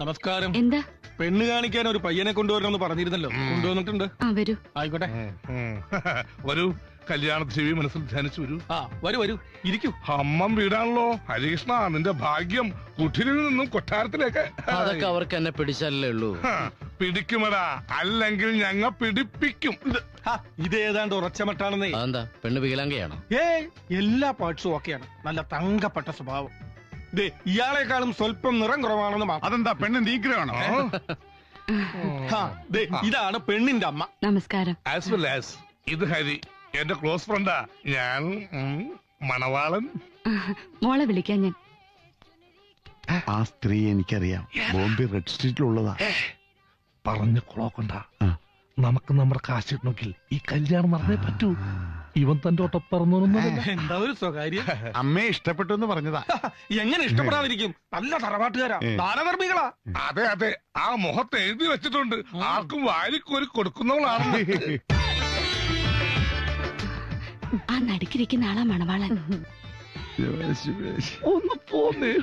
നമസ്കാരം. എന്താ? പെണ്ണ് കാണിക്കാൻ ഒരു പയ്യനെ കൊണ്ടുവരണമെന്ന് പറഞ്ഞിരുന്നല്ലോ. കൊണ്ടുവന്നിട്ടുണ്ട്. വരൂ. ആയിക്കോട്ടെ. വരൂ. കല്യാണ ചെവി മനസ്സിൽ ധ്യാനിച്ചു വരൂ. വരൂ വരൂ, ഇരിക്കൂ. അമ്മം വീടാണല്ലോ. ഹരീഷ്ണ, നിന്റെ ഭാഗ്യം കുഠിനിൽ നിന്നും കൊട്ടാരത്തിലേക്ക്. അതൊക്കെ അവർക്ക് എന്നെ പിടിച്ചാലേ ഉള്ളൂ. പിടിക്കുമടാ, അല്ലെങ്കിൽ ഞങ്ങ പിടിപ്പിക്കും. ഇത് ഏതാണ്ട് ഉറച്ചമട്ടാണെന്നേ. അതെന്താ, പെണ്ണ് വികലാംഗയാണോ? എല്ലാ പാർട്സും ഓക്കെയാണ്. നല്ല തങ്കപ്പെട്ട സ്വഭാവം. ഇയാളെക്കാളും സ്വല്പം നിറം കുറവാണെന്ന് മാത്രം. അതെന്താ, പെണ്ണ് നീഗ്രഹമാണോ? ഇതാണ് പെണ്ണിന്റെ അമ്മ. നമസ്കാരം. ആസ് വെൽ ആസ് ഇത് ഹരി, എന്റെ ക്ലോസ് ഫ്രണ്ടാ. ഞാൻ മണവാളൻ. മോളെ വിളിക്കാൻ ഞാൻ. ആ സ്ത്രീ എനിക്കറിയാം. ബോംബെ റെഡ് സ്ട്രീറ്റിലുള്ളതാ. പറഞ്ഞ കുളോക്കണ്ട. നമുക്ക് നമ്മുടെ കാശ് നോക്കിൽ ഈ കല്യാണം നടന്നേ പറ്റൂ. ഇവൻ തന്റെ ഒട്ടപ്പറന്നൊന്നും എന്താ ഒരു സ്വകാര്യം. അമ്മയെ ഇഷ്ടപ്പെട്ടു എന്ന് പറഞ്ഞതാ. എങ്ങനെ ഇഷ്ടപ്പെടാതിരിക്കും? നല്ല തറവാട്ടുകാരാ, ദാനധർമ്മികളാ. അതെ അതെ, ആ മുഖത്ത് എഴുതി വെച്ചിട്ടുണ്ട്. ആർക്കും വാരിക്കോരി കൊടുക്കുന്നവളാണ്. ആ നടുക്കിരിക്കുന്ന ആളാ മണവാളൻ. ഒന്ന് പോന്നേ.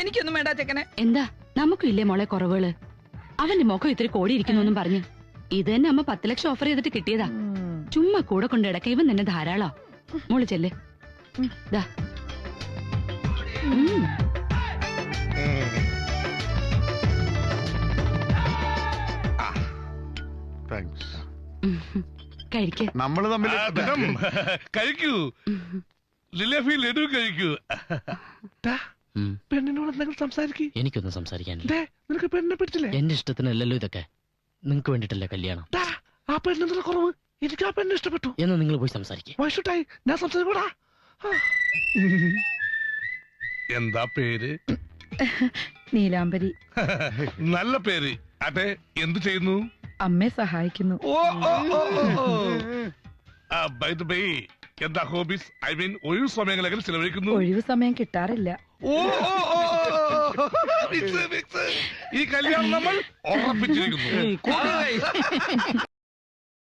എനിക്കൊന്നും വേണ്ട ചെക്കനെ. എന്താ, നമുക്കും ഇല്ലേ മോളെ കുറവുകള്? അവന്റെ മുഖം ഇത്തിരി കോടിയിരിക്കുന്നു പറഞ്ഞു. ഇത് തന്നെ അമ്മ 10 ലക്ഷം ഓഫർ ചെയ്തിട്ട് കിട്ടിയതാ. ചുമ്മാ കൂടെ കൊണ്ട് കിടക്ക. ഇവൻ തന്നെ ധാരാളോ. മോള് ചെല്ല്. ദാ. കഴിക്ക്. നമ്മള് തമ്മിൽ കഴിക്കൂ. ലിലഫി ലഡു കഴിക്കൂ. പെണ്ണിനോട് എന്തെങ്കിലും സംസാരിക്കൂ. എനിക്കൊന്നും സംസാരിക്കാനില്ല. നിനക്ക് പെണ്ണിനെ പിടിച്ചില്ലേ? എന്റെ ഇഷ്ടത്തിനല്ലല്ലോ ഇതൊക്കെ. നിങ്ങക്ക് വേണ്ടിട്ടല്ലേ കല്യാണം. ആ പെണ്ണെന്നുള്ള കുറവ്. എനിക്ക് ആ പെണ്ണിനെ ഇഷ്ടപ്പെട്ടു. എന്ന് നിങ്ങൾ പോയി സംസാരിക്കും. വൈഷുട്ടായി, ഞാൻ സംസാരിക്കൂടാ. എന്താ പേര്? നീലാംബരി. നല്ല പേര്. അതെ, എന്ത് ചെയ്യുന്നു? അമ്മയെ സഹായിക്കുന്നു. ബൈ ദ ബൈ, എന്താ ഹോബീസ്? ഐ മീൻ, ഒഴിവ് സമയങ്ങളെങ്കിൽ ചിലവഴിക്കുന്നു? ഒഴിവ് സമയം കിട്ടാറില്ല. ഈ കല്യാണം നമ്മൾ ഉറപ്പിച്ചിരിക്കുന്നു.